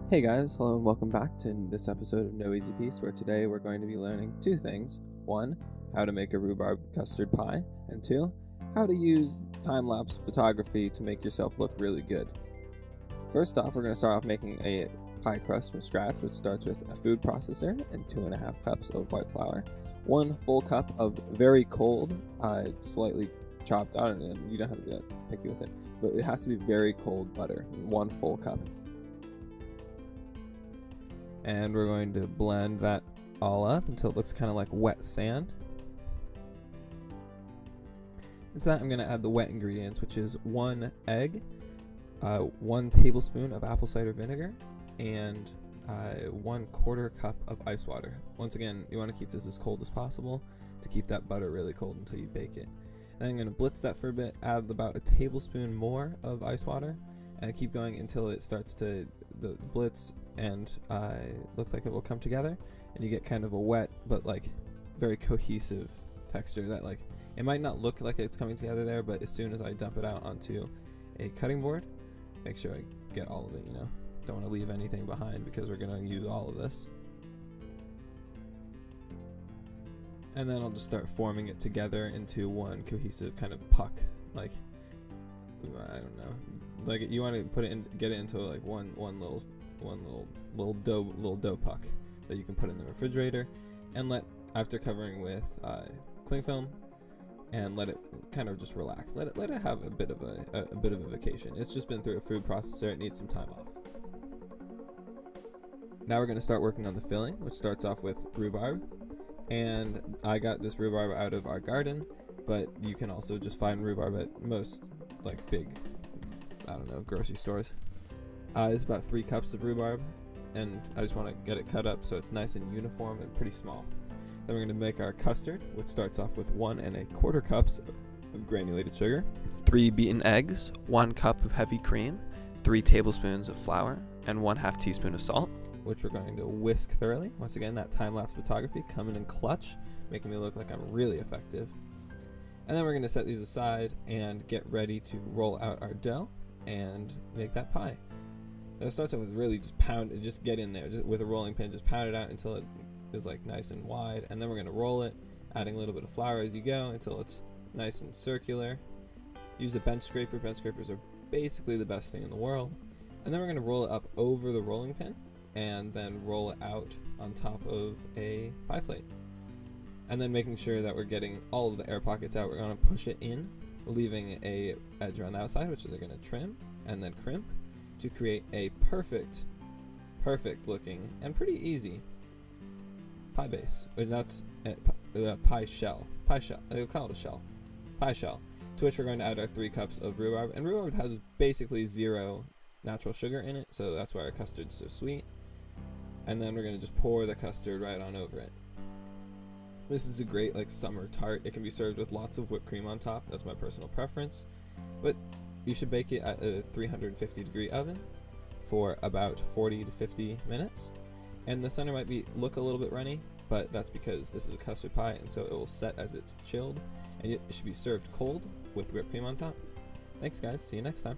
Hey guys, hello and welcome back to this episode of No Easy Feast, where today we're going to be learning two things. One, how to make a rhubarb custard pie, and two, how to use time-lapse photography to make yourself look really good. First off, we're going to start off making a pie crust from scratch, which starts with a food processor and 2.5 cups of white flour, 1 full cup of very cold, slightly chopped, I don't know, you don't have to be that picky with it, but it has to be very cold butter, 1 full cup. And we're going to blend that all up until it looks kind of like wet sand. And to that I'm going to add the wet ingredients, which is 1 egg, 1 tablespoon of apple cider vinegar, and 1/4 cup of ice water. Once again, you want to keep this as cold as possible to keep that butter really cold until you bake it. Then I'm going to blitz that for a bit, add about a tablespoon more of ice water, and keep going until it starts to the blitz and looks like it will come together, and you get kind of a wet but like very cohesive texture that like it might not look like it's coming together there, but as soon as I dump it out onto a cutting board, make sure I get all of it, you know, don't want to leave anything behind because we're going to use all of this. And then I'll just start forming it together into one cohesive kind of puck, like I don't know, like you want to put it in, get it into like one little dough puck that you can put in the refrigerator, and let, after covering with cling film, and let it kind of just relax. Let it have a bit of a vacation. It's just been through a food processor. It needs some time off. Now we're going to start working on the filling, which starts off with rhubarb. And I got this rhubarb out of our garden, but you can also just find rhubarb at most like big, I don't know, grocery stores. It's about 3 cups of rhubarb, and I just want to get it cut up so it's nice and uniform and pretty small. Then we're going to make our custard, which starts off with 1¼ cups of granulated sugar, 3 beaten eggs, 1 cup of heavy cream, 3 tablespoons of flour, and 1/2 teaspoon of salt, which we're going to whisk thoroughly. Once again, that time-lapse photography coming in clutch, making me look like I'm really effective. And then we're going to set these aside and get ready to roll out our dough and make that pie. It starts out with really just get in there just with a rolling pin, just pound it out until it is like nice and wide, and then we're going to roll it, adding a little bit of flour as you go until it's nice and circular. Use a bench scraper. Bench scrapers are basically the best thing in the world. And then we're going to roll it up over the rolling pin and then roll it out on top of a pie plate. And then making sure that we're getting all of the air pockets out, we're going to push it in, leaving a edge around the outside, which they're going to trim and then crimp to create a perfect looking and pretty easy pie base. And that's a pie shell. They'll call it a shell. Pie shell. To which we're going to add our 3 cups of rhubarb. And rhubarb has basically 0 natural sugar in it, so that's why our custard's so sweet. And then we're going to just pour the custard right on over it. This is a great like summer tart. It can be served with lots of whipped cream on top. That's my personal preference. But you should bake it at a 350-degree oven for about 40 to 50 minutes. And the center might look a little bit runny, but that's because this is a custard pie, and so it will set as it's chilled. And it should be served cold with whipped cream on top. Thanks guys, see you next time.